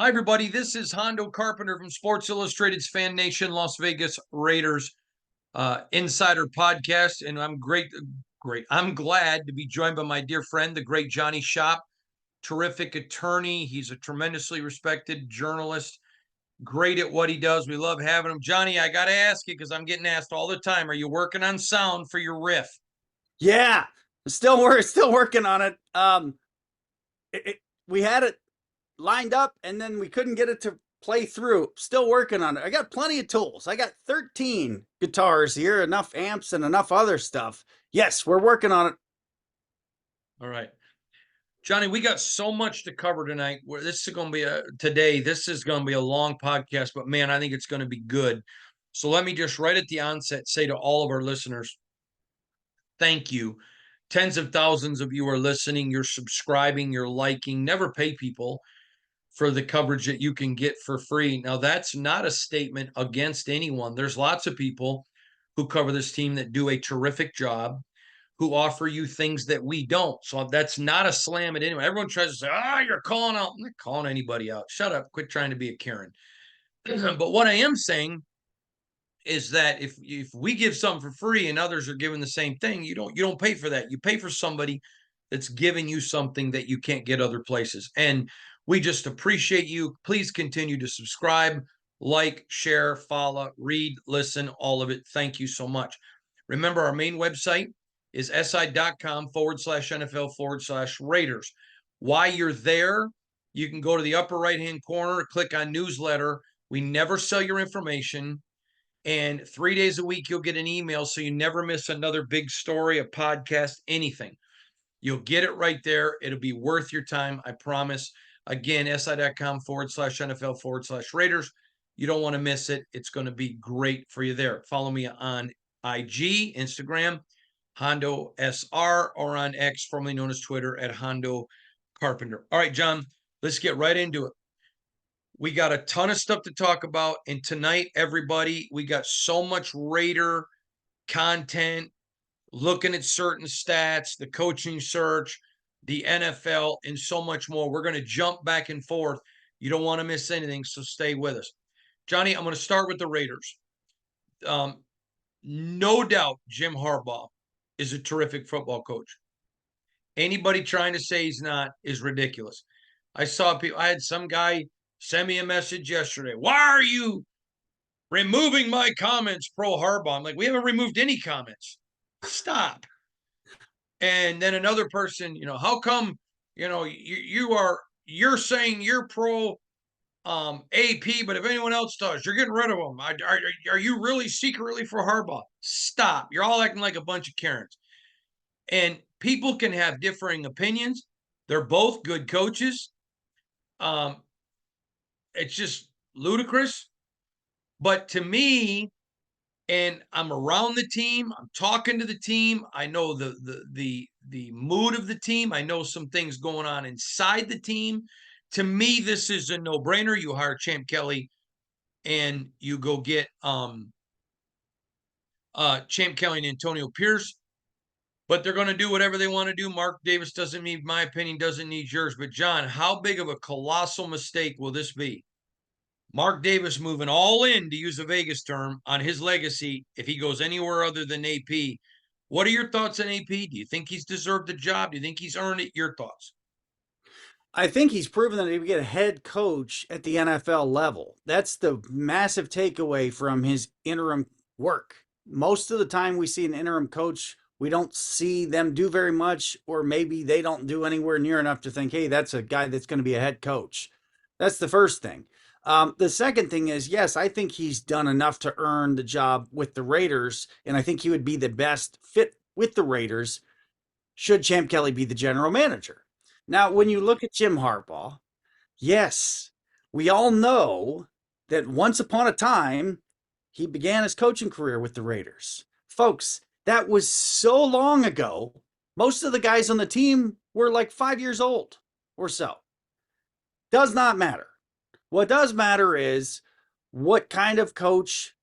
Hi, everybody. This is Hondo Carpenter from Sports Illustrated's Fan Nation Las Vegas Raiders Insider Podcast, and I'm great. I'm glad to be joined by my dear friend, the great Johnny Shop, terrific attorney. He's a tremendously respected journalist, great at what he does. We love having him. Johnny, I got to ask you because I'm getting asked all the time: are you working on sound for your riff? Yeah, still working on it. We had it lined up and then we couldn't get it to play through. Still working on it. I got plenty of tools. I got 13 guitars here, enough amps and enough other stuff. Yes, we're working on it. All right. Johnny, we got so much to cover tonight. This is going to be this is going to be a long podcast, but man, I think it's going to be good. So let me just right at the onset say to all of our listeners, thank you. Tens of thousands of you are listening, you're subscribing, you're liking. Never pay people for the coverage that you can get for free. Now, that's not a statement against anyone. There's lots of people who cover this team that do a terrific job, who offer you things that we don't. So that's not a slam at anyone. Everyone tries to say, you're calling out. I'm not calling anybody out. Shut up. Quit trying to be a Karen. But what I am saying is that if we give something for free and others are giving the same thing, you don't pay for that. You pay for somebody that's giving you something that you can't get other places. And we just appreciate you. Please continue to subscribe, like, share, follow, read, listen, all of it. Thank you so much. Remember, our main website is si.com/NFL/Raiders. While you're there, you can go to the upper right-hand corner, click on newsletter. We never sell your information. And 3 days a week, you'll get an email so you never miss another big story, a podcast, anything. You'll get it right there. It'll be worth your time, I promise. Again, si.com/NFL/Raiders. You don't want to miss it. It's going to be great for you there. Follow me on IG, Instagram, Hondo SR, or on X, formerly known as Twitter, at Hondo Carpenter. All right, John, let's get right into it. We got a ton of stuff to talk about. And tonight, everybody, we got so much Raider content, looking at certain stats, the coaching search, the NFL, and so much more. We're going to jump back and forth. You don't want to miss anything, so stay with us. Johnny, I'm going to start with the Raiders. No doubt Jim Harbaugh is a terrific football coach. Anybody trying to say he's not is ridiculous. I had some guy send me a message yesterday. Why are you removing my comments pro Harbaugh? I'm like, we haven't removed any comments. Stop. And then another person, how come, you're saying you're pro AP, but if anyone else does, you're getting rid of them. Are you really secretly for Harbaugh? Stop. You're all acting like a bunch of Karens. And people can have differing opinions. They're both good coaches. It's just ludicrous. But to me, and I'm around the team, I'm talking to the team, I know the mood of the team, I know some things going on inside the team. To me, this is a no-brainer. You hire Champ Kelly and you go get Champ Kelly and Antonio Pierce. But they're going to do whatever they want to do. Mark Davis doesn't need my opinion, doesn't need yours. But John, how big of a colossal mistake will this be? Mark Davis moving all in, to use a Vegas term, on his legacy if he goes anywhere other than AP. What are your thoughts on AP? Do you think he's deserved the job? Do you think he's earned it? Your thoughts? I think he's proven that he can get a head coach at the NFL level. That's the massive takeaway from his interim work. Most of the time we see an interim coach, we don't see them do very much, or maybe they don't do anywhere near enough to think, hey, that's a guy that's going to be a head coach. That's the first thing. The second thing is, yes, I think he's done enough to earn the job with the Raiders, and I think he would be the best fit with the Raiders should Champ Kelly be the general manager. Now, when you look at Jim Harbaugh, yes, we all know that once upon a time, he began his coaching career with the Raiders. Folks, that was so long ago. Most of the guys on the team were like 5 years old or so. Does not matter. What does matter is what kind of coach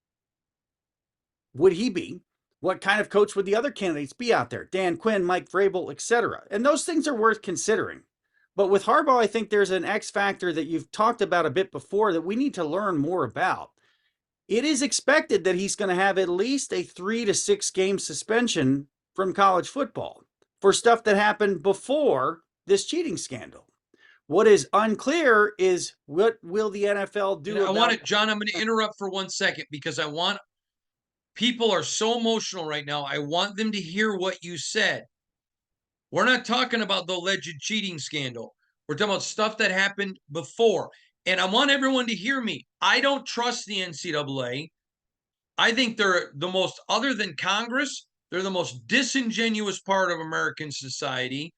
would he be? What kind of coach would the other candidates be out there? Dan Quinn, Mike Vrabel, etc. And those things are worth considering. But with Harbaugh, I think there's an X factor that you've talked about a bit before that we need to learn more about. It is expected that he's going to have at least a 3 to 6 game suspension from college football for stuff that happened before this cheating scandal. What is unclear is what will the NFL do I about want it, John. I'm going to interrupt for 1 second because I want people are so emotional right now. I want them to hear what you said. We're not talking about the alleged cheating scandal. We're talking about stuff that happened before. And I want everyone to hear me. I don't trust the NCAA. I think they're the most, other than Congress, they're the most disingenuous part of American society.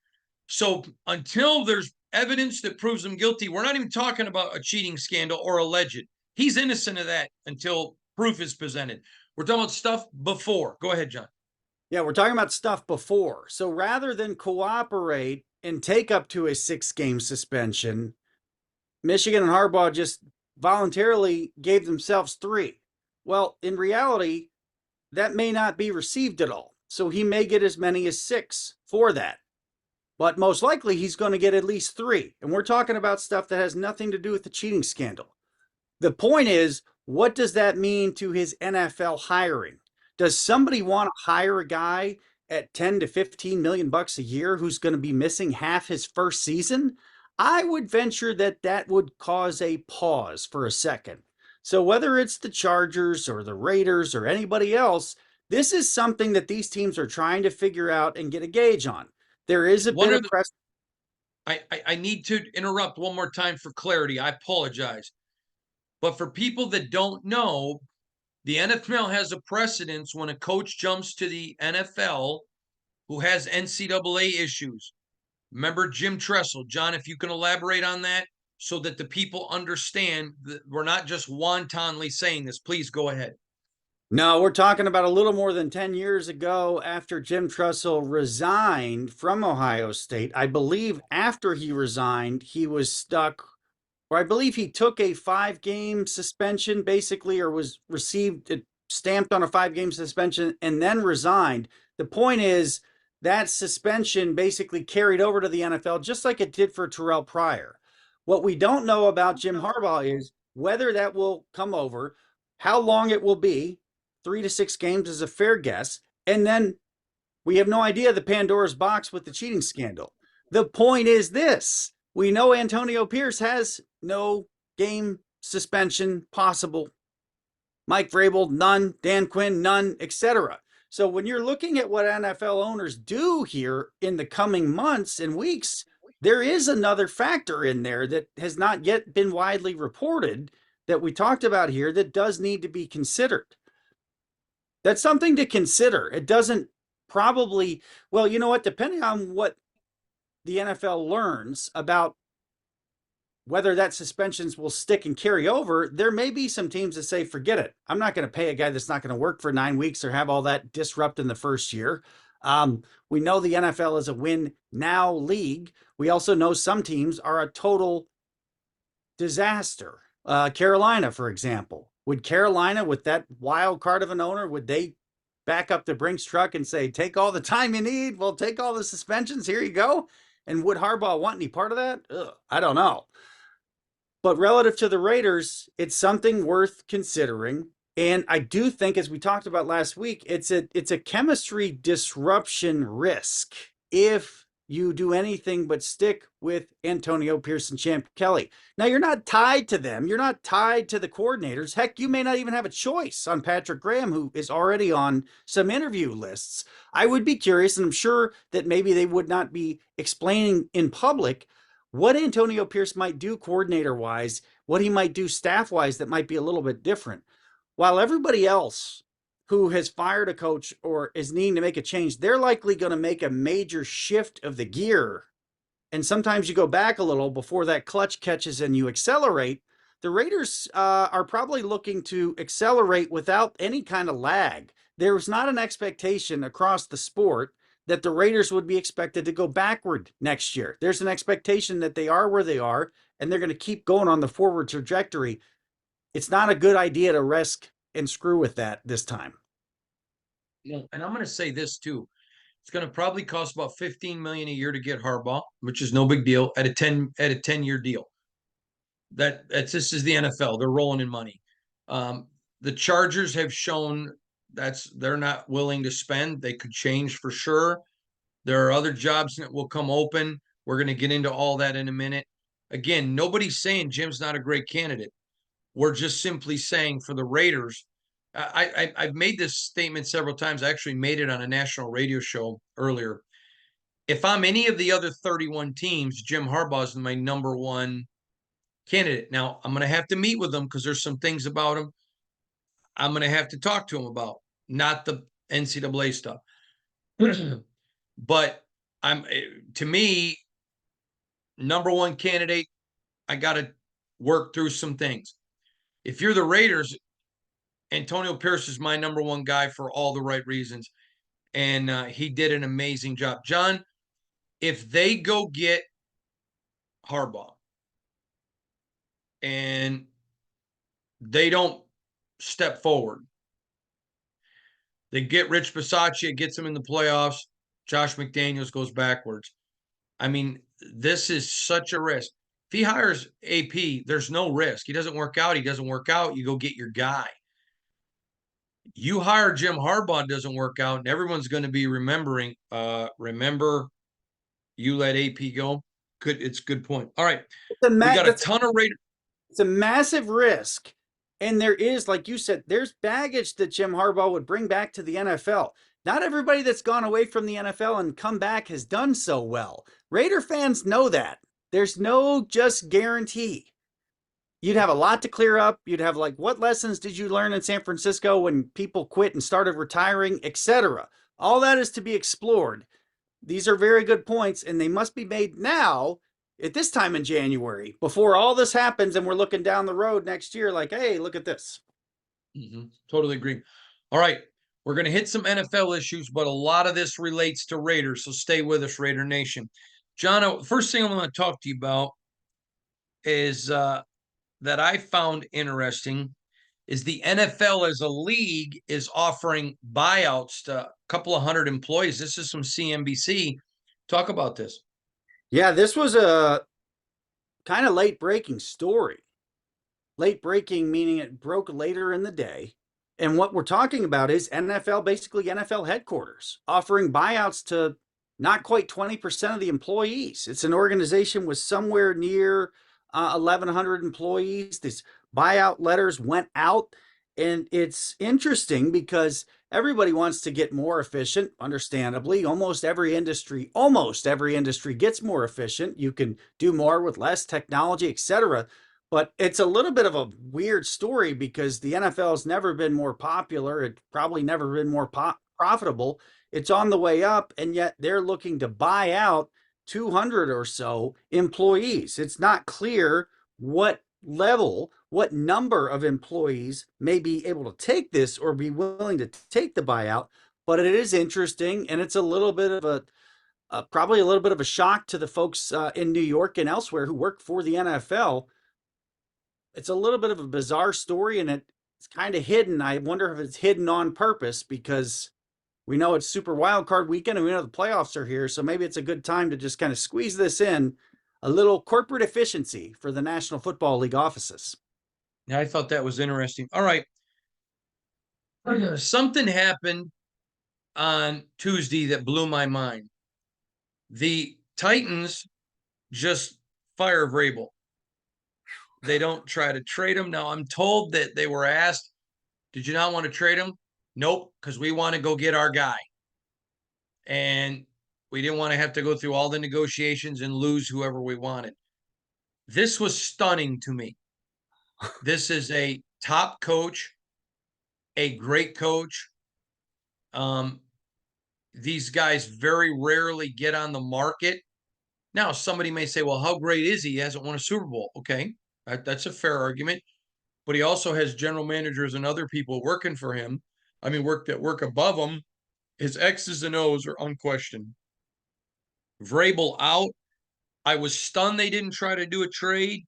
So until there's evidence that proves him guilty, we're not even talking about a cheating scandal or alleged. He's innocent of that until proof is presented. We're talking about stuff before. Go ahead, John. Yeah, we're talking about stuff before. So rather than cooperate and take up to a 6 game suspension, Michigan and Harbaugh just voluntarily gave themselves 3. Well, in reality, that may not be received at all. So he may get as many as 6 for that. But most likely he's going to get at least 3. And we're talking about stuff that has nothing to do with the cheating scandal. The point is, what does that mean to his NFL hiring? Does somebody want to hire a guy at 10 to 15 million bucks a year who's going to be missing half his first season? I would venture that that would cause a pause for a second. So whether it's the Chargers or the Raiders or anybody else, this is something that these teams are trying to figure out and get a gauge on. There is a What bit are of the, press. I need to interrupt one more time for clarity. I apologize. But for people that don't know, the NFL has a precedence when a coach jumps to the NFL who has NCAA issues. Remember Jim Tressel. John, if you can elaborate on that so that the people understand that we're not just wantonly saying this, please go ahead. No, we're talking about a little more than 10 years ago after Jim Tressel resigned from Ohio State. I believe after he resigned, he was stuck, or I believe he took a 5 game suspension basically, or was received it stamped on a 5 game suspension and then resigned. The point is that suspension basically carried over to the NFL just like it did for Terrell Pryor. What we don't know about Jim Harbaugh is whether that will come over, how long it will be. 3 to 6 games is a fair guess. And then we have no idea the Pandora's box with the cheating scandal. The point is this: we know Antonio Pierce has no game suspension possible. Mike Vrabel, none. Dan Quinn, none, etc. So when you're looking at what NFL owners do here in the coming months and weeks, there is another factor in there that has not yet been widely reported that we talked about here that does need to be considered. That's something to consider. It doesn't probably, well, you know what, depending on what the NFL learns about whether that suspensions will stick and carry over, there may be some teams that say, forget it. I'm not going to pay a guy that's not going to work for 9 weeks or have all that disrupt in the first year. We know the NFL is a win now league. We also know some teams are a total disaster. Carolina, for example. Would Carolina, with that wild card of an owner, would they back up the Brinks truck and say, take all the time you need, we'll take all the suspensions, here you go? And would Harbaugh want any part of that? I don't know. But relative to the Raiders, it's something worth considering. And I do think, as we talked about last week, it's a chemistry disruption risk if you do anything but stick with Antonio Pierce and Champ Kelly. Now, you're not tied to them. You're not tied to the coordinators. Heck, you may not even have a choice on Patrick Graham, who is already on some interview lists. I would be curious, and I'm sure that maybe they would not be explaining in public what Antonio Pierce might do coordinator-wise, what he might do staff-wise that might be a little bit different. While everybody else who has fired a coach or is needing to make a change, they're likely going to make a major shift of the gear. And sometimes you go back a little before that clutch catches and you accelerate. The Raiders are probably looking to accelerate without any kind of lag. There's not an expectation across the sport that the Raiders would be expected to go backward next year. There's an expectation that they are where they are, and they're going to keep going on the forward trajectory. It's not a good idea to risk and screw with that this time. And I'm going to say this too. It's going to probably cost about 15 million a year to get Harbaugh, which is no big deal at a 10-year deal. This is the NFL. They're rolling in money. The Chargers have shown they're not willing to spend. They could change for sure. There are other jobs that will come open. We're going to get into all that in a minute. Again, nobody's saying Jim's not a great candidate. We're just simply saying for the Raiders, I've made this statement several times. I actually made it on a national radio show earlier. If I'm any of the other 31 teams, Jim Harbaugh is my number one candidate. Now, I'm going to have to meet with him because there's some things about him I'm going to have to talk to him about, not the NCAA stuff. But to me, number one candidate, I got to work through some things. If you're the Raiders, Antonio Pierce is my number one guy for all the right reasons. And he did an amazing job. John, if they go get Harbaugh and they don't step forward, they get Rich Bisaccia, gets him in the playoffs. Josh McDaniels goes backwards. I mean, this is such a risk. If he hires AP, there's no risk. He doesn't work out. He doesn't work out. You go get your guy. You hire Jim Harbaugh, doesn't work out, and everyone's going to be remembering. Remember, you let AP go. Good, it's a good point. All right, we got a ton of Raiders. It's a massive risk, and there is, like you said, there's baggage that Jim Harbaugh would bring back to the NFL. Not everybody that's gone away from the NFL and come back has done so well. Raider fans know that. There's no just guarantee. You'd have a lot to clear up. You'd have like, what lessons did you learn in San Francisco when people quit and started retiring, etc. All that is to be explored. These are very good points, and they must be made now at this time in January before all this happens and we're looking down the road next year like, hey, look at this. Totally agree. All right. We're going to hit some NFL issues, but a lot of this relates to Raiders, so stay with us, Raider Nation. John, first thing I'm going to talk to you about is that I found interesting is the NFL as a league is offering buyouts to a couple of hundred employees. This is from CNBC. Talk about this. Yeah, this was a kind of late breaking story. Late breaking meaning it broke later in the day. And what we're talking about is basically NFL headquarters, offering buyouts to not quite 20% of the employees. It's an organization with somewhere near 1,100 employees. These buyout letters went out. And it's interesting because everybody wants to get more efficient, understandably. Almost every industry gets more efficient. You can do more with less technology, etc. But it's a little bit of a weird story because the NFL has never been more popular. It's probably never been more profitable. It's on the way up, and yet they're looking to buy out 200 or so employees. It's not clear what number of employees may be able to take this or be willing to take the buyout, but it is interesting, and it's a little bit of probably a little bit of a shock to the folks in New York and elsewhere who work for the NFL. It's a little bit of a bizarre story, and it's kind of hidden. I wonder if it's hidden on purpose because we know it's Super Wildcard Weekend and we know the playoffs are here, so maybe it's a good time to just kind of squeeze this in. A little corporate efficiency for the National Football League offices. Yeah, I thought that was interesting. All right. Something happened on Tuesday that blew my mind. The Titans just fire Vrabel. They don't try to trade him. Now, I'm told that they were asked, did you not want to trade him? Nope, because we want to go get our guy. And we didn't want to have to go through all the negotiations and lose whoever we wanted. This was stunning to me. This is a top coach, a great coach. These guys very rarely get on the market. Now, somebody may say, well, how great is he? He hasn't won a Super Bowl. Okay, that's a fair argument. But he also has general managers and other people working for him. I mean, work above him. His X's and O's are unquestioned. Vrabel out. I was stunned they didn't try to do a trade.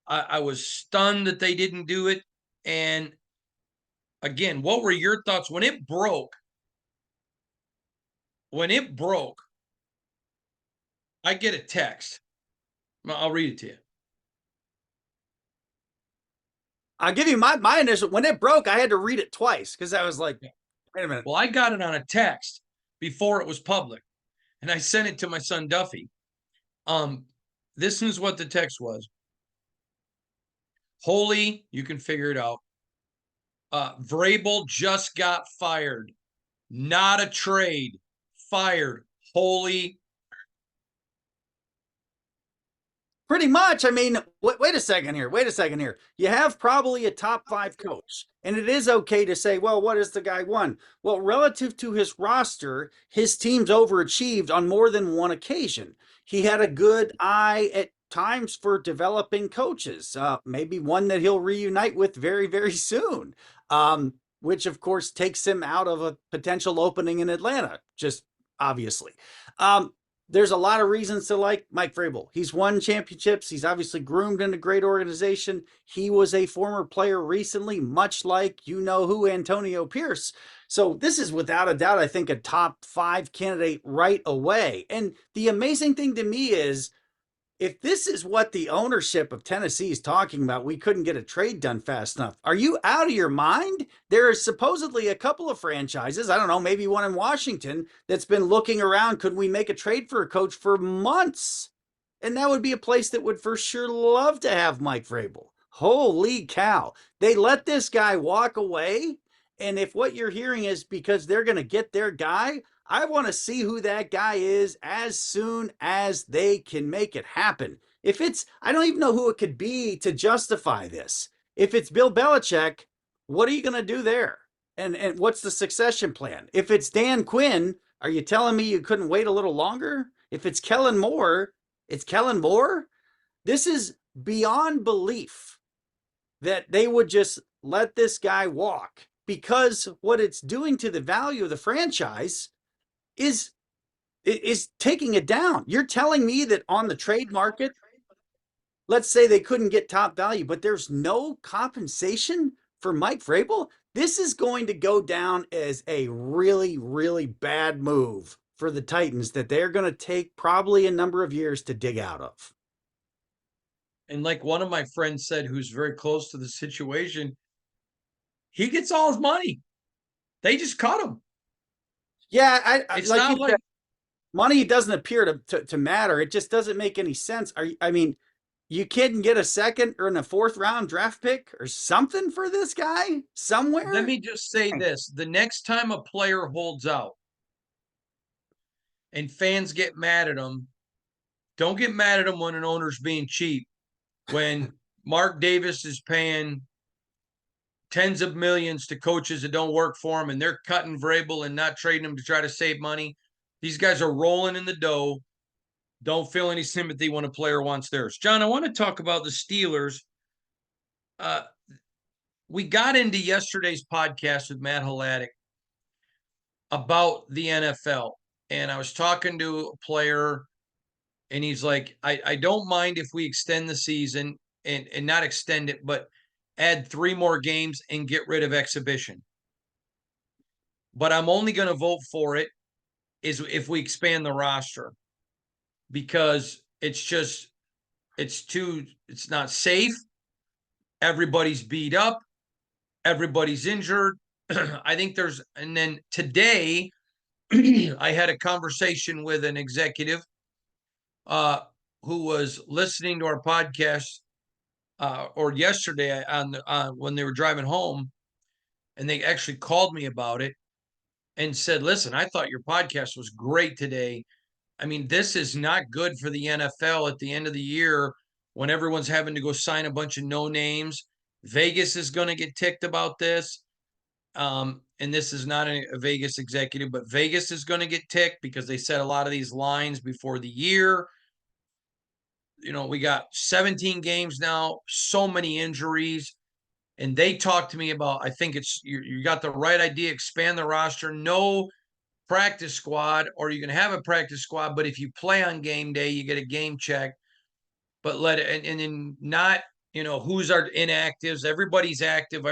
I was stunned that they didn't do it. And again, what were your thoughts when it broke? when it broke, I get a text. I'll read it to you. I'll give you my initial. When it broke, I had to read it twice because I was like, wait a minute. Well, I got it on a text before it was public, and I sent it to my son Duffy. This is what the text was. Holy, you can figure it out. Vrabel just got fired. Not a trade. Fired. Holy. Pretty much. I mean, wait a second here. Wait a second here. You have probably a top 5 coach, and it is okay to say, well, what has the guy won? Well, relative to his roster, his team's overachieved on more than one occasion. He had a good eye at times for developing coaches, maybe one that he'll reunite with very, very soon, which of course takes him out of a potential opening in Atlanta, just obviously. There's a lot of reasons to like Mike Vrabel. He's won championships. He's obviously groomed in a great organization. He was a former player recently, much like you know who, Antonio Pierce. So this is without a doubt, I think, a top 5 candidate right away. And the amazing thing to me is if this is what the ownership of Tennessee is talking about, we couldn't get a trade done fast enough. Are you out of your mind? There is supposedly a couple of franchises, I don't know, maybe one in Washington, that's been looking around. Could we make a trade for a coach for months? And that would be a place that would for sure love to have Mike Vrabel. Holy cow. They let this guy walk away. And if what you're hearing is because they're going to get their guy, I want to see who that guy is as soon as they can make it happen. If it's, I don't even know who it could be to justify this. If it's Bill Belichick, what are you going to do there? And what's the succession plan? If it's Dan Quinn, are you telling me you couldn't wait a little longer? If it's Kellen Moore, it's Kellen Moore. This is beyond belief that they would just let this guy walk, because what it's doing to the value of the franchise is taking it down. You're telling me that on the trade market, let's say they couldn't get top value, but there's no compensation for Mike Vrabel? This is going to go down as a really, really bad move for the Titans that they're going to take probably a number of years to dig out of. And like one of my friends said, who's very close to the situation, he gets all his money. They just cut him. Yeah, it's like not like money doesn't appear to matter. It just doesn't make any sense. I mean, you can't get a second or in a 4th round draft pick or something for this guy somewhere. Let me just say this. The next time a player holds out and fans get mad at him, don't get mad at him when an owner's being cheap. When Mark Davis is paying tens of millions to coaches that don't work for him, and they're cutting Vrabel and not trading him to try to save money. These guys are rolling in the dough. Don't feel any sympathy when a player wants theirs. John, I want to talk about the Steelers. We got into yesterday's podcast with Matt Haladik about the NFL, and I was talking to a player, and he's like, I don't mind if we extend the season and not extend it, but add 3 more games and get rid of exhibition. But I'm only going to vote for it is if we expand the roster, because it's not safe. Everybody's beat up. Everybody's injured. I think and then today I had a conversation with an executive who was listening to our podcast or yesterday when they were driving home, and they actually called me about it and said, listen, I thought your podcast was great today. I mean, this is not good for the NFL at the end of the year when everyone's having to go sign a bunch of no names. Vegas is going to get ticked about this. And this is not a Vegas executive, but Vegas is going to get ticked because they set a lot of these lines before the year. You know, we got 17 games now, so many injuries. And they talked to me about, I think you got the right idea, expand the roster, no practice squad, or you can have a practice squad, but if you play on game day, you get a game check. But let it, and then not, who's our inactives? Everybody's active.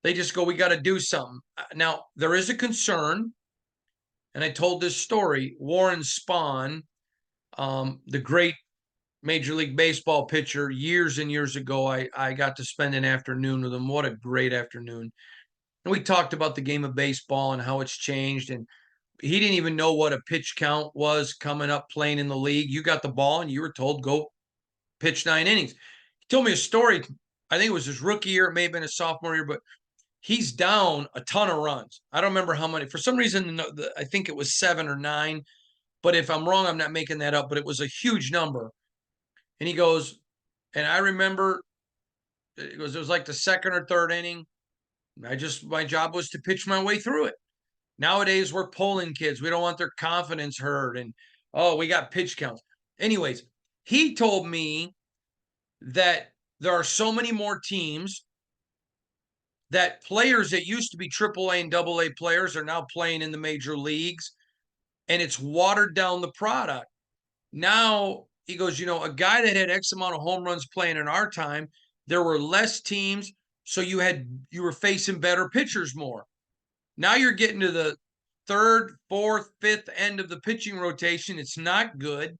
They just go, we got to do something. Now, there is a concern And I told this story. Warren Spahn, the great Major League Baseball pitcher, years and years ago, I got to spend an afternoon with him. What a great afternoon. And we talked about the game of baseball and how it's changed. And he didn't even know what a pitch count was coming up playing in the league. You got the ball and you were told go pitch 9 innings. He told me a story. I think it was his rookie year. It may have been his sophomore year, but he's down a ton of runs. I don't remember how many. For some reason, I think it was 7 or 9. But if I'm wrong, I'm not making that up. But it was a huge number. And he goes, and I remember it was like the second or third inning. My job was to pitch my way through it. Nowadays, we're polling kids. We don't want their confidence hurt. And, oh, we got pitch counts. Anyways, he told me that there are so many more teams that players that used to be AAA and AA players are now playing in the major leagues, and it's watered down the product. Now, he goes, a guy that had X amount of home runs playing in our time, there were less teams, so you were facing better pitchers more. Now you're getting to the third, fourth, fifth end of the pitching rotation. It's not good.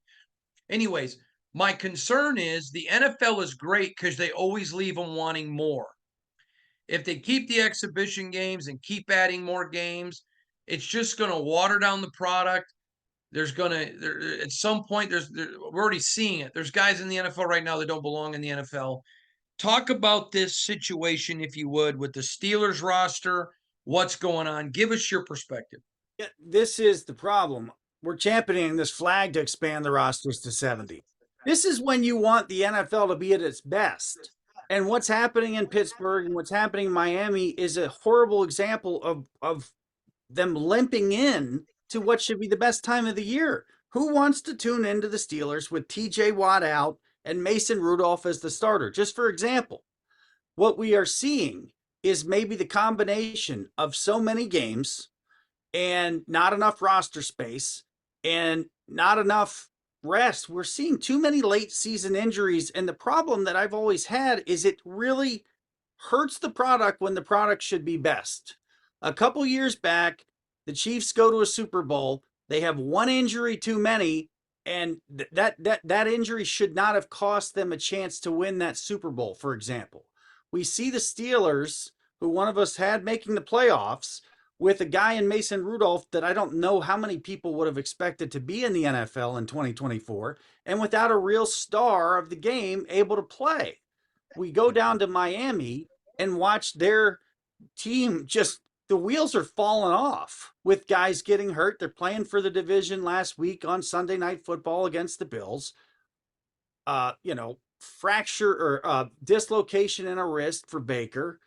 Anyways, my concern is the NFL is great because they always leave them wanting more. If they keep the exhibition games and keep adding more games, it's just going to water down the product. At some point, we're already seeing it. There's guys in the NFL right now that don't belong in the NFL. Talk about this situation, if you would, with the Steelers roster. What's going on? Give us your perspective. Yeah, this is the problem. We're championing this flag to expand the rosters to 70. This is when you want the NFL to be at its best. And what's happening in Pittsburgh and what's happening in Miami is a horrible example of them limping in to what should be the best time of the year. Who wants to tune into the Steelers with TJ Watt out and Mason Rudolph as the starter? Just for example, what we are seeing is maybe the combination of so many games and not enough roster space and not enough rest. We're seeing too many late season injuries. And the problem that I've always had is it really hurts the product when the product should be best. A couple years back, the Chiefs go to a Super Bowl. They have one injury too many, and that injury should not have cost them a chance to win that Super Bowl, for example. We see the Steelers, who one of us had making the playoffs, with a guy in Mason Rudolph that I don't know how many people would have expected to be in the NFL in 2024, and without a real star of the game able to play. We go down to Miami and watch their team just, the wheels are falling off with guys getting hurt. They're playing for the division last week on Sunday Night Football against the Bills. Fracture or dislocation in a wrist for Baker.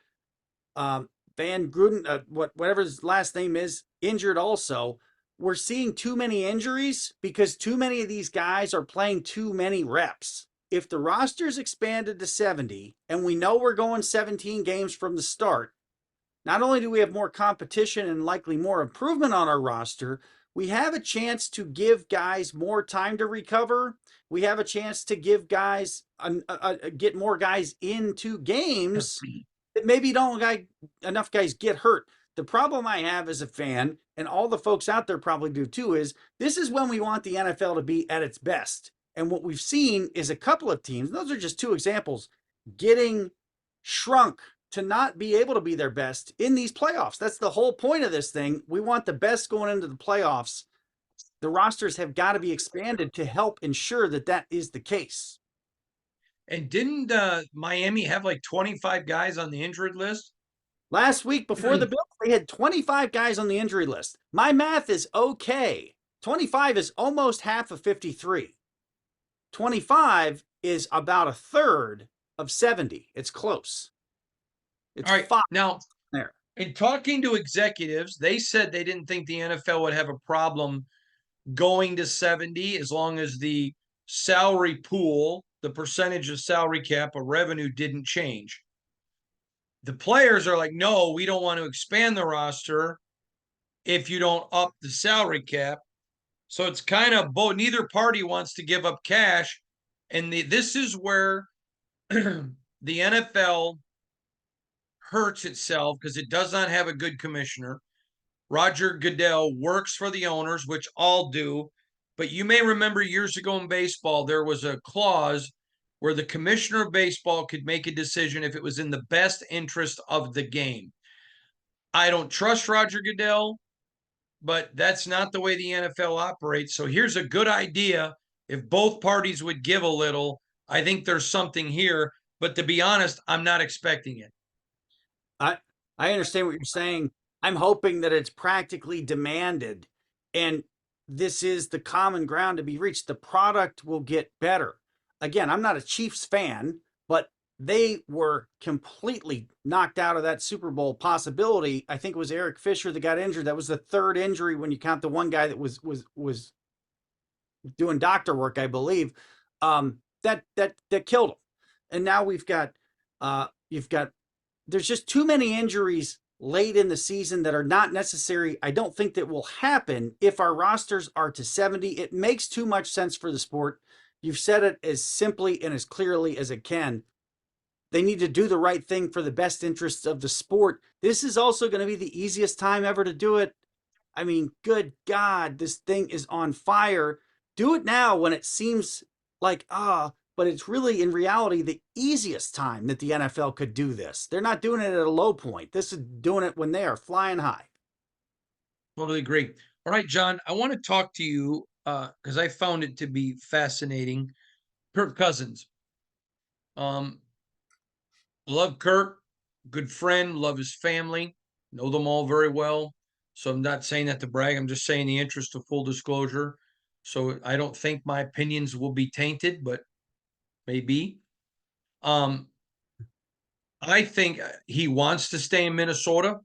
Van Gruden, whatever his last name is, injured also. We're seeing too many injuries because too many of these guys are playing too many reps. If the roster's expanded to 70 and we know we're going 17 games from the start, not only do we have more competition and likely more improvement on our roster, we have a chance to give guys more time to recover. We have a chance to give guys, get more guys into games that maybe enough guys get hurt. The problem I have as a fan, and all the folks out there probably do too, is this is when we want the NFL to be at its best. And what we've seen is a couple of teams, those are just two examples, getting shrunk to not be able to be their best in these playoffs. That's the whole point of this thing. We want the best going into the playoffs. The rosters have got to be expanded to help ensure that that is the case. And didn't Miami have like 25 guys on the injured list? Last week before the Bills, they had 25 guys on the injury list. My math is okay. 25 is almost half of 53. 25 is about a third of 70. It's close. It's all right. 5 now, there. In talking to executives, they said they didn't think the NFL would have a problem going to 70 as long as the salary pool, the percentage of salary cap or revenue didn't change. The players are like, no, we don't want to expand the roster if you don't up the salary cap. So it's kind of both. Neither party wants to give up cash. And this is where the NFL hurts itself because it does not have a good commissioner. Roger Goodell works for the owners, which all do. But you may remember years ago in baseball, there was a clause where the commissioner of baseball could make a decision if it was in the best interest of the game. I don't trust Roger Goodell, but that's not the way the NFL operates. So here's a good idea. If both parties would give a little, I think there's something here. But to be honest, I'm not expecting it. I I understand what you're saying. I'm hoping that it's practically demanded and this is the common ground to be reached. The product will get better. Again, I'm not a Chiefs fan, but they were completely knocked out of that Super Bowl possibility. I think it was Eric Fisher that got injured. That was the third injury when you count the one guy that was doing doctor work, I believe. That killed him. And now we've got you've got there's just too many injuries late in the season that are not necessary. I don't think that will happen if our rosters are to 70. It makes too much sense for the sport. You've said it as simply and as clearly as it can. They need to do the right thing for the best interests of the sport. This is also going to be the easiest time ever to do it. I mean, good God, this thing is on fire. Do it now when it seems like, but it's really in reality the easiest time that the NFL could do this. They're not doing it at a low point. This is doing it when they are flying high. Totally agree. All right, John, I want to talk to you because I found it to be fascinating. Kirk Cousins. Love Kirk, good friend, love his family, know them all very well. So I'm not saying that to brag. I'm just saying the interest of full disclosure. So I don't think my opinions will be tainted, but maybe. Um, I think he wants to stay in Minnesota.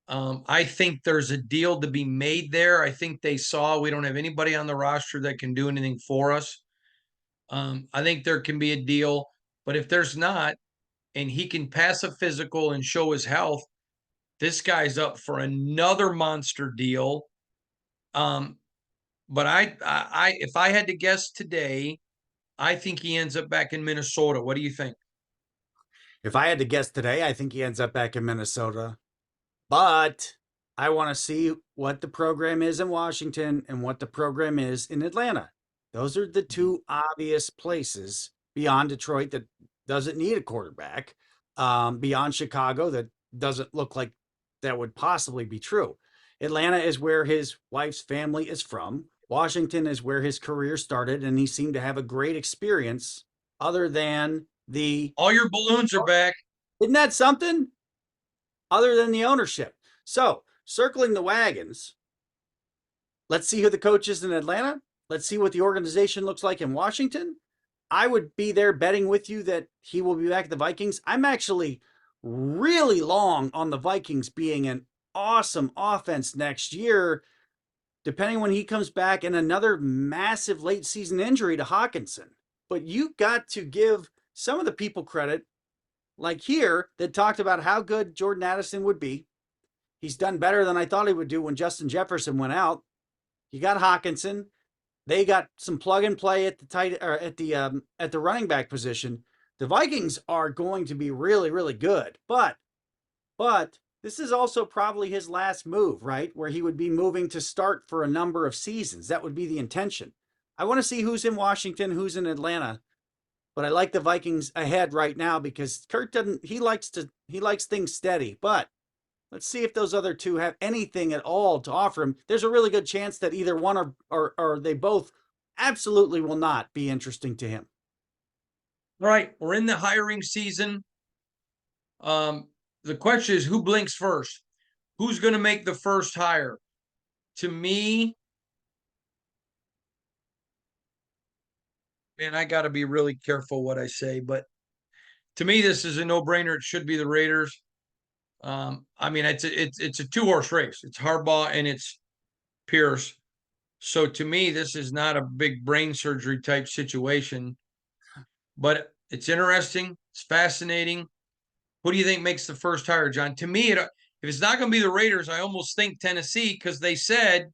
I think there's a deal to be made there. I think they saw we don't have anybody on the roster that can do anything for us. I think there can be a deal, but if there's not, and he can pass a physical and show his health, this guy's up for another monster deal. But if I had to guess today, I think he ends up back in Minnesota. What do you think? If I had to guess today, I think he ends up back in Minnesota. But I want to see what the program is in Washington and what the program is in Atlanta. Those are the two obvious places beyond Detroit that doesn't need a quarterback, beyond Chicago that doesn't look like that would possibly be true. Atlanta is where his wife's family is from. Washington is where his career started, and he seemed to have a great experience other than the. All your balloons are back. Isn't that something? Other than the ownership. So, circling the wagons, let's see who the coach is in Atlanta. Let's see what the organization looks like in Washington. I would be there betting with you that he will be back at the Vikings. I'm actually really long on the Vikings being an awesome offense next year, depending when he comes back, and another massive late season injury to Hawkinson. But you got to give some of the people credit, like here, that talked about how good Jordan Addison would be. He's done better than I thought he would do when Justin Jefferson went out. You got Hawkinson. They got some plug and play at the tight or at the running back position. The Vikings are going to be really, really good. But this is also probably his last move, right? Where he would be moving to start for a number of seasons. That would be the intention. I want to see who's in Washington, who's in Atlanta. But I like the Vikings ahead right now because Kirk doesn't. He likes things steady. But let's see if those other two have anything at all to offer him. There's a really good chance that either one or they both absolutely will not be interesting to him. All right, we're in the hiring season. The question is, who blinks first? Who's going to make the first hire? To me, man, I got to be really careful what I say, but to me, this is a no-brainer. It should be the Raiders. I mean, it's a two-horse race. It's Harbaugh and it's Pierce. So to me, this is not a big brain surgery type situation, but it's interesting. It's fascinating. Who do you think makes the first hire, John? To me, if it's not going to be the Raiders, I almost think Tennessee because they said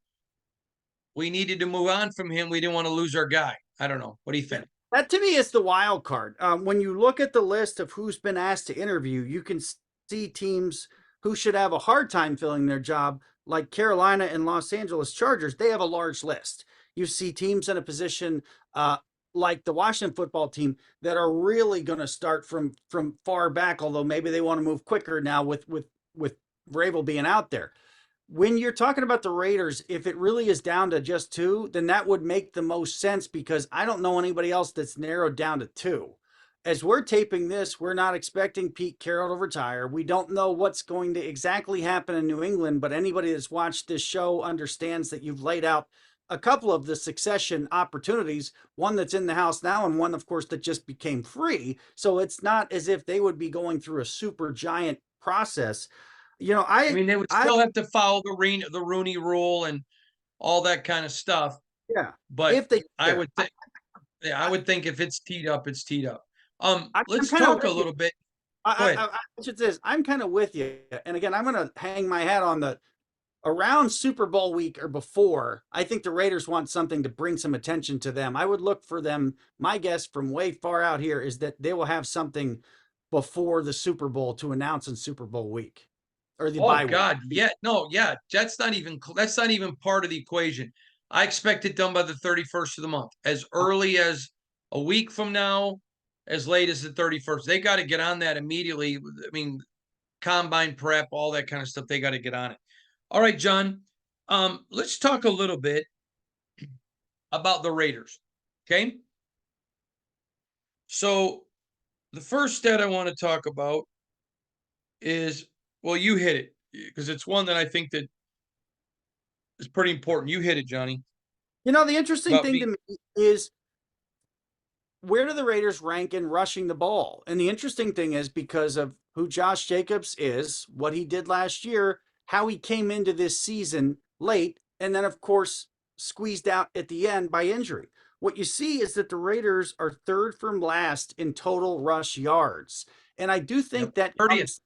we needed to move on from him. We didn't want to lose our guy. I don't know. What do you think? That to me is the wild card. When you look at the list of who's been asked to interview, you can see teams who should have a hard time filling their job, like Carolina and Los Angeles Chargers, they have a large list. You see teams in a position like the Washington football team that are really going to start from far back, although maybe they want to move quicker now with Vrabel being out there. When you're talking about the Raiders, if it really is down to just two, then that would make the most sense because I don't know anybody else that's narrowed down to two. As we're taping this, we're not expecting Pete Carroll to retire. We don't know what's going to exactly happen in New England, but anybody that's watched this show understands that you've laid out a couple of the succession opportunities, one that's in the house now and one, of course, that just became free. So it's not as if they would be going through a super giant process. You know, I mean, they would I, still have to follow the Rooney Rule and all that kind of stuff. yeah, But if they, I yeah, would think, yeah, I I, would think if it's teed up, it's teed up. I'm Let's kind of talk a with you. little bit. Go ahead. I should say this. I'm kind of with you. And again, I'm going to hang my hat on the around Super Bowl week or before. I think the Raiders want something to bring some attention to them. I would look for them. My guess from way far out here is that they will have something before the Super Bowl to announce in Super Bowl week or the Oh bye week. God, yeah, no, yeah, that's not even part of the equation. I expect it done by the 31st of the month, as early as a week from now, as late as the 31st. They got to get on that immediately. I mean, combine prep, all that kind of stuff. They got to get on it. All right, John. Let's talk a little bit about the Raiders. Okay. So the first stat I want to talk about is, well, you hit it because it's one that I think that is pretty important. You hit it, Johnny. You know, the interesting About thing to be me is where do the Raiders rank in rushing the ball? And the interesting thing is because of who Josh Jacobs is, what he did last year, how he came into this season late, and then, of course, squeezed out at the end by injury. What you see is that the Raiders are third from last in total rush yards. And I do yep, think that 30th. comes,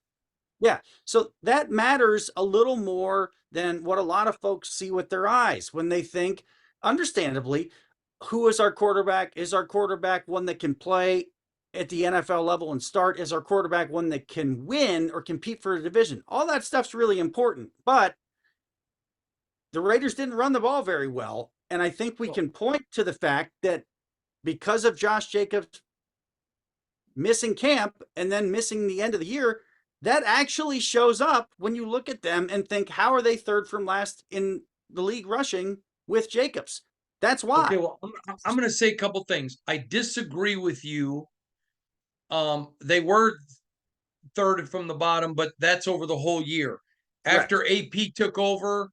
yeah. So that matters a little more than what a lot of folks see with their eyes when they think, understandably, who is our quarterback? Is our quarterback one that can play at the NFL level and start? Is our quarterback one that can win or compete for a division? All that stuff's really important. But the Raiders didn't run the ball very well. And I think we Well, can point to the fact that because of Josh Jacobs missing camp and then missing the end of the year, that actually shows up when you look at them and think, how are they third from last in the league rushing with Jacobs? That's okay, why. well, I'm going to say a couple things. I disagree with you. They were third from the bottom, but that's over the whole year. Correct. After AP took over,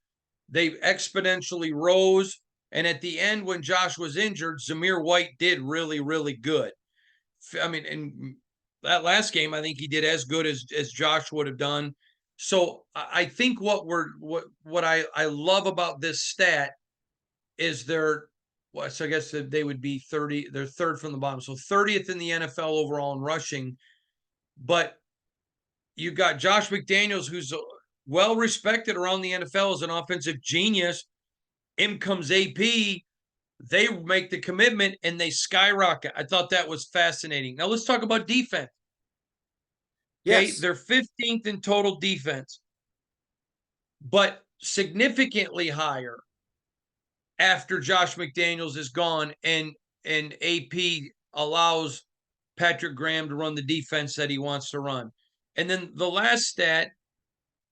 they exponentially rose. And at the end, when Josh was injured, Zamir White did really, really good. I mean, in that last game, I think he did as good as Josh would have done. So I think what I love about this stat is they're, well, so I guess they would be 30. They're third from the bottom, so 30th in the NFL overall in rushing. But you got Josh McDaniels, who's well respected around the NFL as an offensive genius. In comes AP. They make the commitment and they skyrocket. I thought that was fascinating. Now let's talk about defense. Okay, Yes. they're 15th in total defense, but significantly higher after Josh McDaniels is gone and AP allows Patrick Graham to run the defense that he wants to run. And then the last stat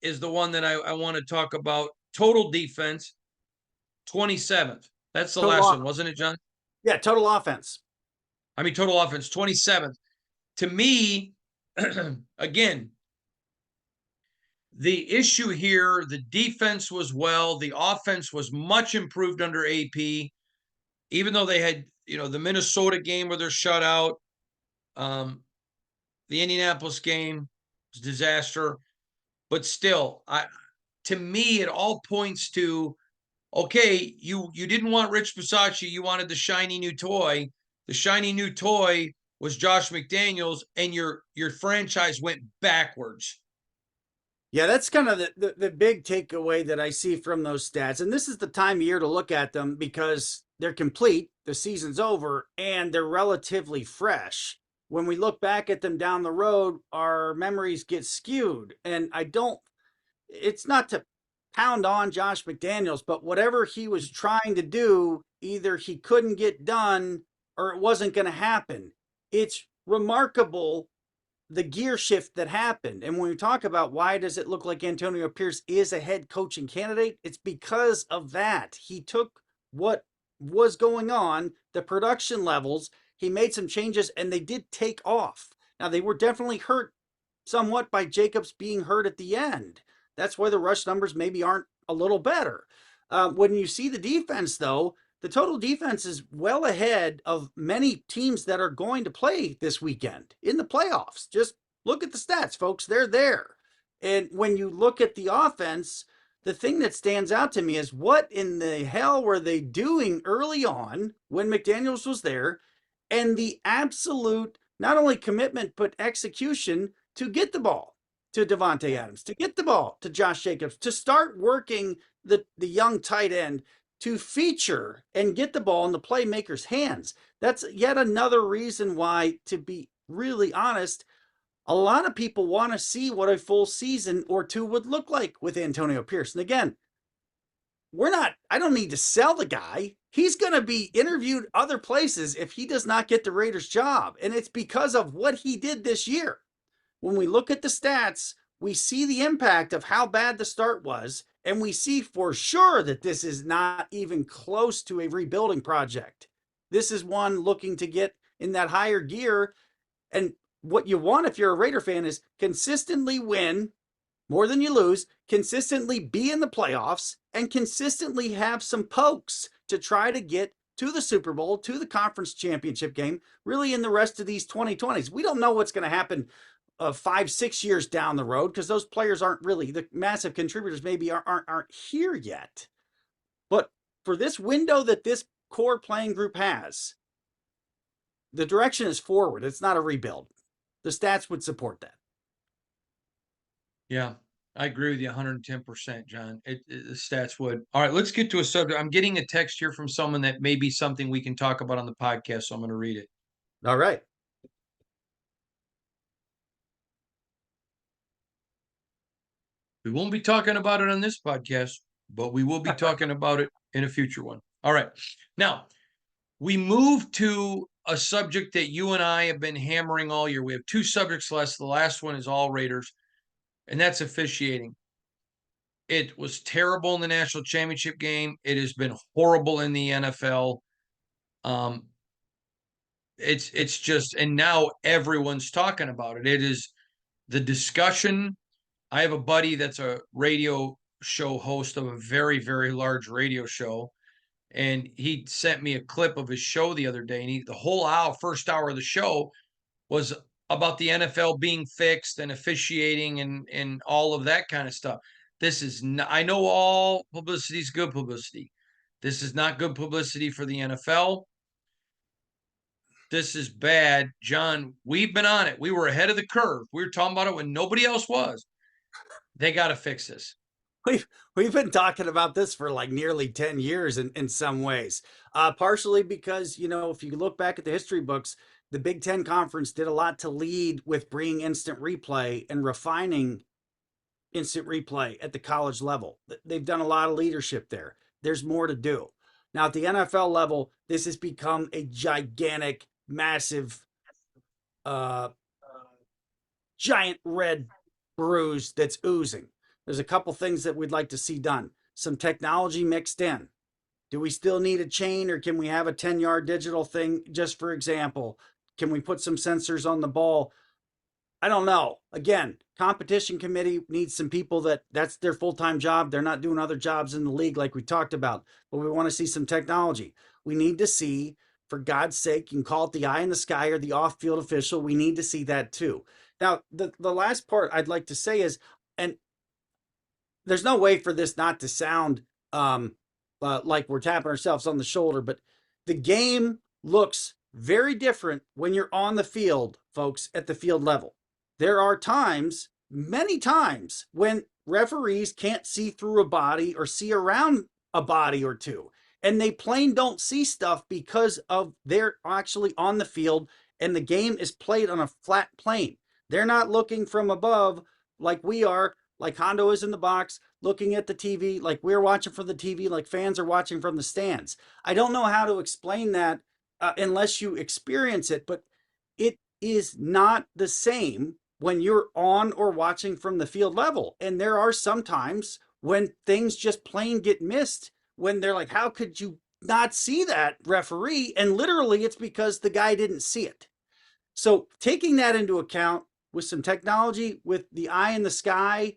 is the one that I want to talk about. Total defense, 27th. That's the Total last off. one, wasn't it, John? Yeah, total offense. I mean, total offense, 27th. To me, again, the issue here, the defense was well, the offense was much improved under AP, even though they had, the Minnesota game where they're shut out, the Indianapolis game was disaster. But still, to me, it all points to, okay, you didn't want Rich Bisaccia, you wanted the shiny new toy. The shiny new toy was Josh McDaniels, and your franchise went backwards. Yeah, that's kind of the big takeaway that I see from those stats. And this is the time of year to look at them because they're complete, the season's over, and they're relatively fresh. When we look back at them down the road, our memories get skewed. And it's not to pound on Josh McDaniels, but whatever he was trying to do, either he couldn't get done or it wasn't going to happen. It's remarkable the gear shift that happened. And when we talk about why does it look like Antonio Pierce is a head coaching candidate, it's because of that. He took what was going on, the production levels, he made some changes, and they did take off. Now, they were definitely hurt somewhat by Jacobs being hurt at the end. That's why the rush numbers maybe aren't a little better. When you see the defense, though, the total defense is well ahead of many teams that are going to play this weekend in the playoffs. Just look at the stats, folks. They're there. And when you look at the offense, the thing that stands out to me is what in the hell were they doing early on when McDaniels was there, and the absolute not only commitment but execution to get the ball to Davante Adams, to get the ball to Josh Jacobs, to start working the young tight end, to feature and get the ball in the playmaker's hands. That's yet another reason why, to be really honest, a lot of people want to see what a full season or two would look like with Antonio Pierce. And again, I don't need to sell the guy. He's going to be interviewed other places if he does not get the Raiders job. And it's because of what he did this year. When we look at the stats, we see the impact of how bad the start was, and we see for sure that this is not even close to a rebuilding project. This is one looking to get in that higher gear. And what you want if you're a Raider fan is consistently win more than you lose, consistently be in the playoffs, and consistently have some pokes to try to get to the Super Bowl, to the conference championship game, really in the rest of these 2020s. We don't know what's going to happen 5-6 years down the road because those players aren't really the massive contributors, maybe aren't here yet. But for this window that this core playing group has, the direction is forward. It's not a rebuild. The stats would support that. Yeah, I agree with you 110%, John. The stats would. All right, let's get to a subject. I'm getting a text here from someone that may be something we can talk about on the podcast, so I'm going to read it. All right. We won't be talking about it on this podcast, but we will be talking about it in a future one. All right. Now, we move to a subject that you and I have been hammering all year. We have two subjects left. The last one is all Raiders, and that's officiating. It was terrible in the national championship game. It has been horrible in the NFL. It's just, and now everyone's talking about it. It is the discussion. I have a buddy that's a radio show host of a very, very large radio show. And he sent me a clip of his show the other day. And the whole first hour of the show was about the NFL being fixed and officiating and all of that kind of stuff. This is not, I know all publicity is good publicity. This is not good publicity for the NFL. This is bad. John, we've been on it. We were ahead of the curve. We were talking about it when nobody else was. They got to fix this. We've been talking about this for like nearly 10 years in some ways, partially because, if you look back at the history books, the Big Ten Conference did a lot to lead with bringing instant replay and refining instant replay at the college level. They've done a lot of leadership there. There's more to do. Now, at the NFL level, this has become a gigantic, massive, giant red bruise that's oozing. There's a couple things that we'd like to see done. Some technology mixed in. Do we still need a chain, or can we have a 10-yard digital thing, just for example? Can we put some sensors on the ball? I don't know. Again, competition committee needs some people that's their full-time job. They're not doing other jobs in the league like we talked about, but we want to see some technology. We need to see, for God's sake, you can call it the eye in the sky or the off-field official. We need to see that too. Now, the last part I'd like to say is, and there's no way for this not to sound like we're tapping ourselves on the shoulder, but the game looks very different when you're on the field, folks, at the field level. There are times, many times, when referees can't see through a body or see around a body or two, and they plain don't see stuff because of they're actually on the field and the game is played on a flat plane. They're not looking from above like we are like Hondo is in the box, looking at the TV, like we're watching from the TV, like fans are watching from the stands. I don't know how to explain that unless you experience it, but it is not the same when you're on or watching from the field level. And there are some times when things just plain get missed, when they're like, how could you not see that, referee? And literally, it's because the guy didn't see it. So, taking that into account with some technology, with the eye in the sky,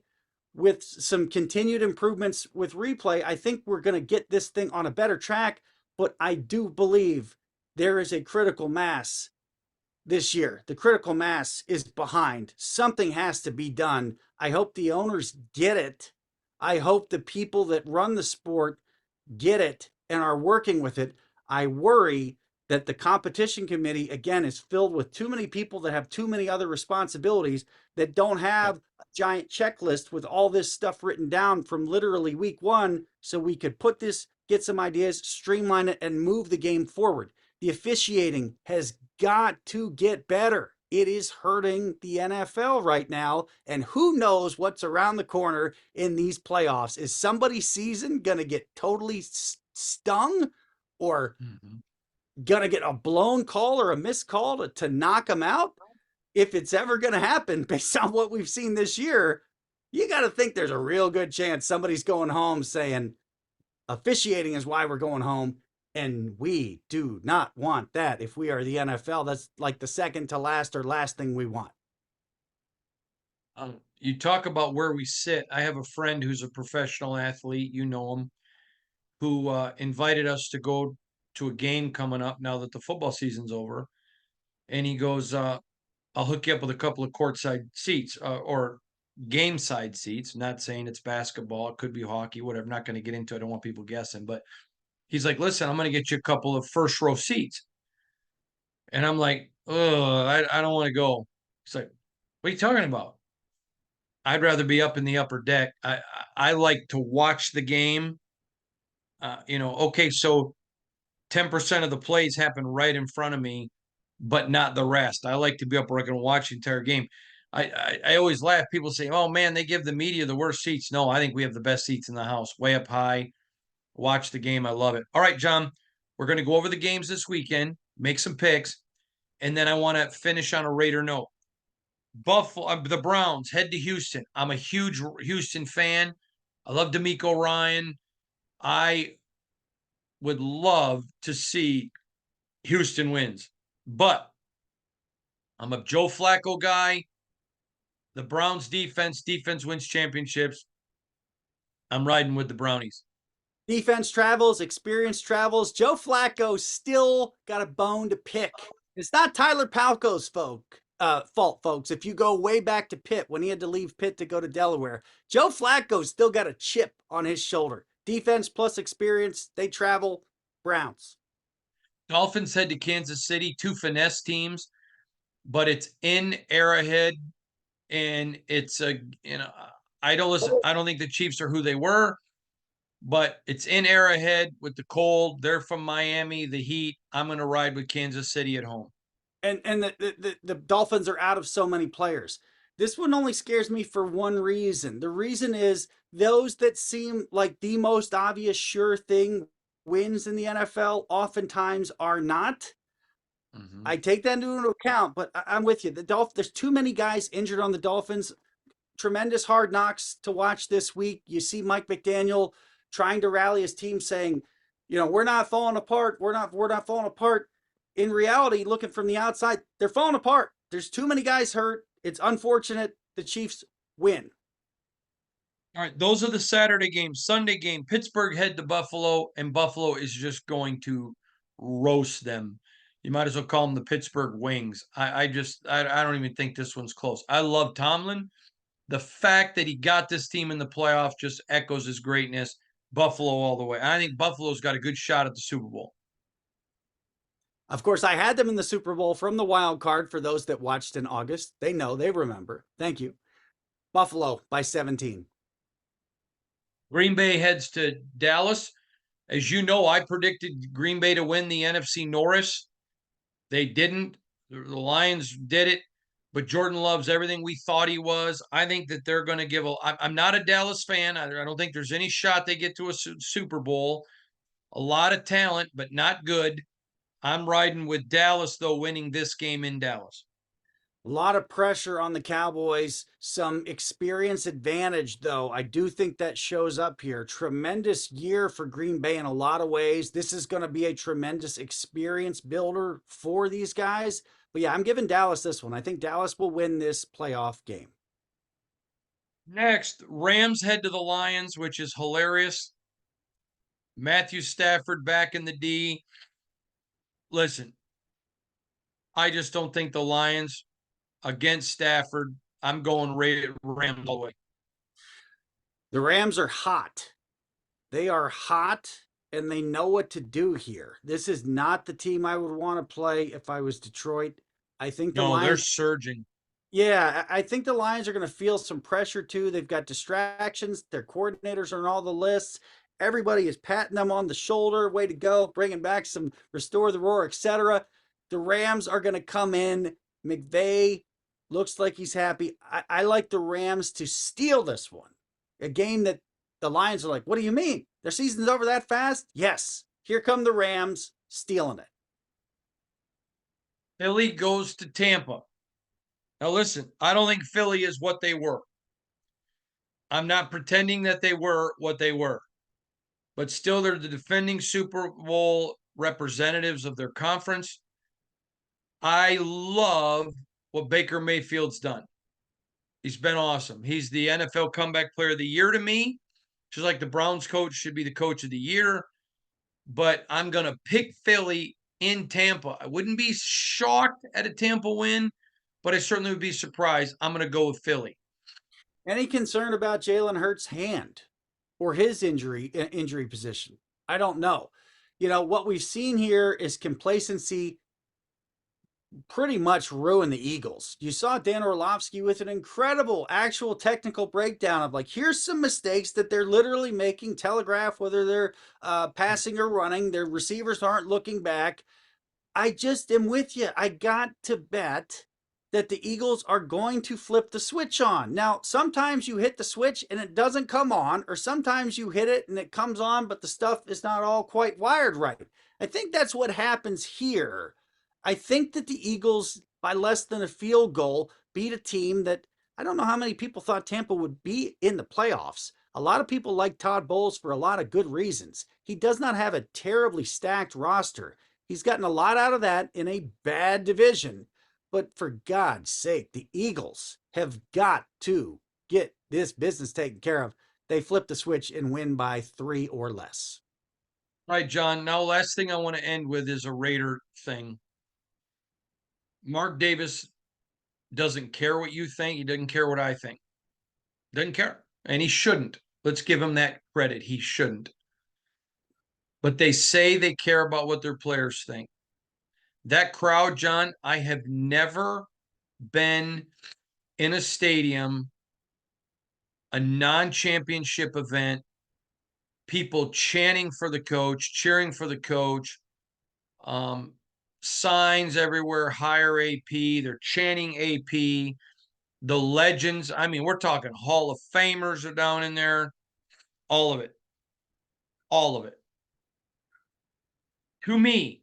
with some continued improvements with replay, I think we're going to get this thing on a better track. But I do believe there is a critical mass this year. The critical mass is behind. Something has to be done. I hope the owners get it. I hope the people that run the sport get it and are working with it. I worry that the competition committee, again, is filled with too many people that have too many other responsibilities, that don't have a giant checklist with all this stuff written down from literally week one, so we could put this, get some ideas, streamline it, and move the game forward. The officiating has got to get better. It is hurting the NFL right now, and who knows what's around the corner in these playoffs. Is somebody's season going to get totally stung, or going to get a blown call or a missed call to knock them out? If it's ever going to happen, based on what we've seen this year, you got to think there's a real good chance somebody's going home saying officiating is why we're going home. And we do not want that. If we are the NFL, that's like the second to last or last thing we want. You talk about where we sit. I have a friend who's a professional athlete, you know him, who invited us to go to a game coming up now that the football season's over. And he goes, I'll hook you up with a couple of courtside seats or game side seats. Not saying it's basketball, it could be hockey, whatever. I'm not going to get into it. I don't want people guessing, but he's like, listen, I'm going to get you a couple of first row seats. And I'm like, oh, I don't want to go. He's like, what are you talking about? I'd rather be up in the upper deck. I like to watch the game. Okay, so 10% of the plays happen right in front of me, but not the rest. I like to be up where I can watch the entire game. I always laugh. People say, oh man, they give the media the worst seats. No, I think we have the best seats in the house, way up high. Watch the game. I love it. All right, John, we're going to go over the games this weekend, make some picks, and then I want to finish on a Raider note. Buffalo, the Browns head to Houston. I'm a huge Houston fan. I love DeMeco Ryan. I would love to see Houston wins, but I'm a Joe Flacco guy. The Browns defense wins championships. I'm riding with the Brownies. Defense travels, experience travels. Joe Flacco still got a bone to pick. It's not Tyler Palko's fault, folks. If you go way back to Pitt, when he had to leave Pitt to go to Delaware, Joe Flacco's still got a chip on his shoulder. Defense plus experience, they travel. Browns. Dolphins head to Kansas City, two finesse teams, but it's in Arrowhead, and it's I don't think the Chiefs are who they were, but it's in Arrowhead with the cold. They're from Miami, the heat. I'm going to ride with Kansas City at home. And the Dolphins are out of so many players. This one only scares me for one reason. The reason is those that seem like the most obvious sure thing wins in the NFL oftentimes are not. I take that into account, but I'm with you. There's too many guys injured on the Dolphins. Tremendous hard knocks to watch this week. You see Mike McDaniel trying to rally his team, saying, we're not falling apart. We're not falling apart. In reality, looking from the outside, they're falling apart. There's too many guys hurt. It's unfortunate. The Chiefs win. All right, those are the Saturday games. Sunday game, Pittsburgh head to Buffalo, and Buffalo is just going to roast them. You might as well call them the Pittsburgh Wings. I don't even think this one's close. I love Tomlin. The fact that he got this team in the playoff just echoes his greatness. Buffalo all the way. I think Buffalo's got a good shot at the Super Bowl. Of course, I had them in the Super Bowl from the wild card. For those that watched in August, they know, they remember. Thank you. Buffalo by 17. Green Bay heads to Dallas. As you know, I predicted Green Bay to win the NFC North. They didn't. The Lions did it. but Jordan Love's everything we thought he was. I think that they're going to give a. I'm not a Dallas fan. I don't think there's any shot they get to a Super Bowl. A lot of talent, but not good. I'm riding with Dallas, though, winning this game in Dallas. A lot of pressure on the Cowboys, some experience advantage, though. I do think that shows up here. Tremendous year for Green Bay in a lot of ways. This is going to be a tremendous experience builder for these guys. But yeah, I'm giving Dallas this one. I think Dallas will win this playoff game. Next, Rams head to the Lions, which is hilarious. Matthew Stafford back in the D. Listen, I just don't think the Lions against Stafford. I'm going Rams all the way. The Rams are hot. They are hot and they know what to do here. This is not the team I would want to play if I was Detroit. I think the No, they're Lions, surging. yeah, I think the Lions are going to feel some pressure too. They've got distractions. Their coordinators are on all the lists. Everybody is patting them on the shoulder. Way to go, bringing back some restore the roar, etc. The Rams are going to come in. McVay looks like he's happy. I like the Rams to steal this one. A game that the Lions are like, what do you mean? Their season's over that fast? Yes. Here come the Rams stealing it. Philly goes to Tampa. Now, listen, I don't think Philly is what they were. I'm not pretending that they were what they were, but still, they're the defending Super Bowl representatives of their conference. I love what Baker Mayfield's done. He's been awesome. He's the NFL Comeback Player of the Year to me. Just like the Browns coach should be the coach of the year. But I'm going to pick Philly in Tampa. I wouldn't be shocked at a Tampa win, but I certainly would be surprised. I'm going to go with Philly. Any concern about Jalen Hurts' hand or his injury position? I don't know. You know, what we've seen here is complacency pretty much ruin the Eagles. You saw Dan Orlovsky with an incredible actual technical breakdown of like, here's some mistakes that they're literally making, telegraph whether they're passing or running. Their receivers aren't looking back. I just am with you. I got to bet that the Eagles are going to flip the switch on. Now, sometimes you hit the switch and it doesn't come on, or sometimes you hit it and it comes on, but the stuff is not all quite wired right. I think that's what happens here. I think that the Eagles, by less than a field goal, beat a team that I don't know how many people thought Tampa would be in the playoffs. A lot of people like Todd Bowles for a lot of good reasons. He does not have a terribly stacked roster. He's gotten a lot out of that in a bad division. But for God's sake, the Eagles have got to get this business taken care of. They flip the switch and win by 3 or less. All right, John. Now, last thing I want to end with is a Raider thing. Mark Davis doesn't care what you think. He doesn't care what I think. Doesn't care. And he shouldn't. Let's give him that credit. He shouldn't. But they say they care about what their players think. That crowd, John, I have never been in a stadium, a non-championship event, people chanting for the coach, cheering for the coach, signs everywhere, hire AP, they're chanting AP, the legends. I mean, we're talking Hall of Famers are down in there, all of it. All of it. To me,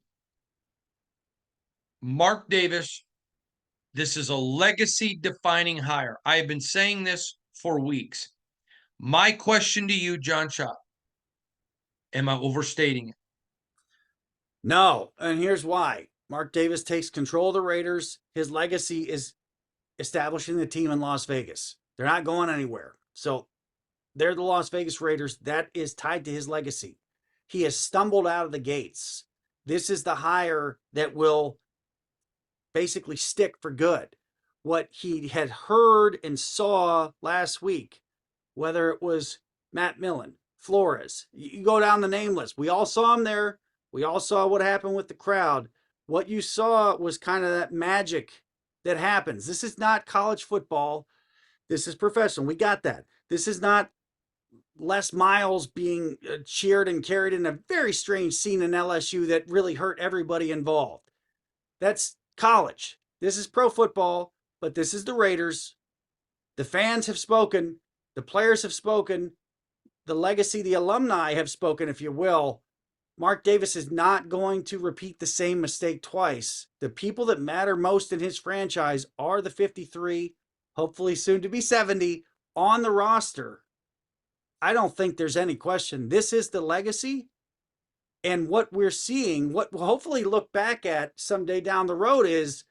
Mark Davis, this is a legacy defining hire. I have been saying this for weeks. My question to you, John Schott, am I overstating it? No, and here's why. Mark Davis takes control of the Raiders. His legacy is establishing the team in Las Vegas. They're not going anywhere. So they're the Las Vegas Raiders. That is tied to his legacy. He has stumbled out of the gates. This is the hire that will basically stick for good. What he had heard and saw last week, whether it was Matt Millen, Flores, you go down the name list. We all saw him there. We all saw what happened with the crowd. What you saw was kind of that magic that happens. This is not college football. This is professional. We got that. This is not Les Miles being cheered and carried in a very strange scene in LSU that really hurt everybody involved. That's college. This is pro football. but this is the Raiders. The fans have spoken. The players have spoken. The legacy, the alumni have spoken, if you will. Mark Davis is not going to repeat the same mistake twice. The people that matter most in his franchise are the 53, hopefully soon to be 70, on the roster. I don't think there's any question. This is the legacy. And what we're seeing, what we'll hopefully look back at someday down the road, is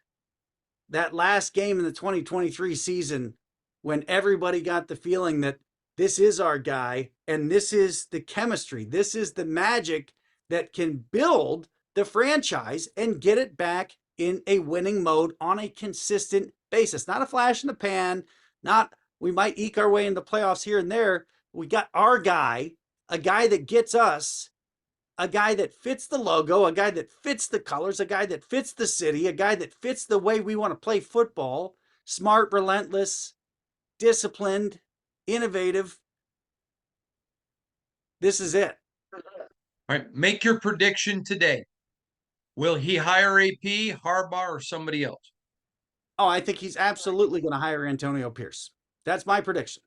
that last game in the 2023 season when everybody got the feeling that this is our guy and this is the chemistry, this is the magic that can build the franchise and get it back in a winning mode on a consistent basis. Not a flash in the pan, not we might eke our way in the playoffs here and there. We got our guy, a guy that gets us, a guy that fits the logo, a guy that fits the colors, a guy that fits the city, a guy that fits the way we want to play football. Smart, relentless, disciplined, innovative. This is it. All right, make your prediction today. Will he hire AP, Harbaugh, or somebody else? Oh, I think he's absolutely going to hire Antonio Pierce. That's my prediction.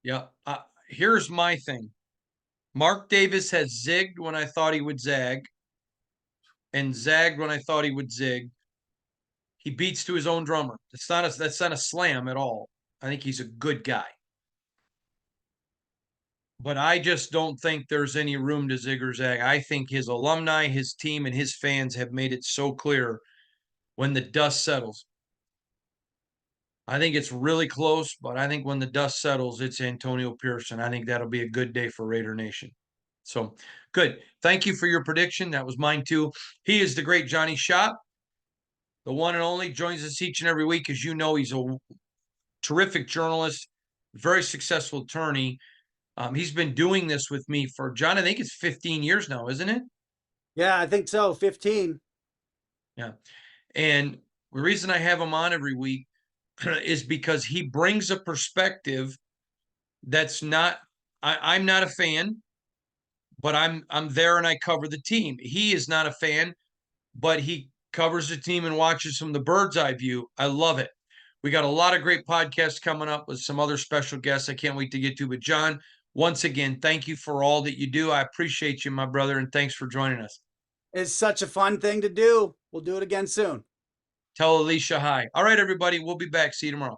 Yeah. Here's my thing. Mark Davis has zigged when I thought he would zag and zagged when I thought he would zig. He beats to his own drummer. That's not a slam at all. I think he's a good guy. But I just don't think there's any room to zig or zag. I think his alumni, his team, and his fans have made it so clear when the dust settles. I think it's really close, but I think when the dust settles, it's Antonio Pearson. I think that'll be a good day for Raider Nation. So good. Thank you for your prediction. That was mine too. He is the great Johnny Shop, the one and only. Joins us each and every week. As you know, he's a terrific journalist, very successful attorney. He's been doing this with me for, John, I think it's 15 years now, isn't it? Yeah, I think so. 15. Yeah. And the reason I have him on every week is because he brings a perspective that's not, I'm not a fan, but I'm there and I cover the team. He is not a fan, but he covers the team and watches from the bird's eye view. I love it. We got a lot of great podcasts coming up with some other special guests I can't wait to get to. But John, once again, thank you for all that you do. I appreciate you, my brother, and thanks for joining us. It's such a fun thing to do. We'll do it again soon. Tell Alicia hi. All right, everybody, we'll be back. See you tomorrow.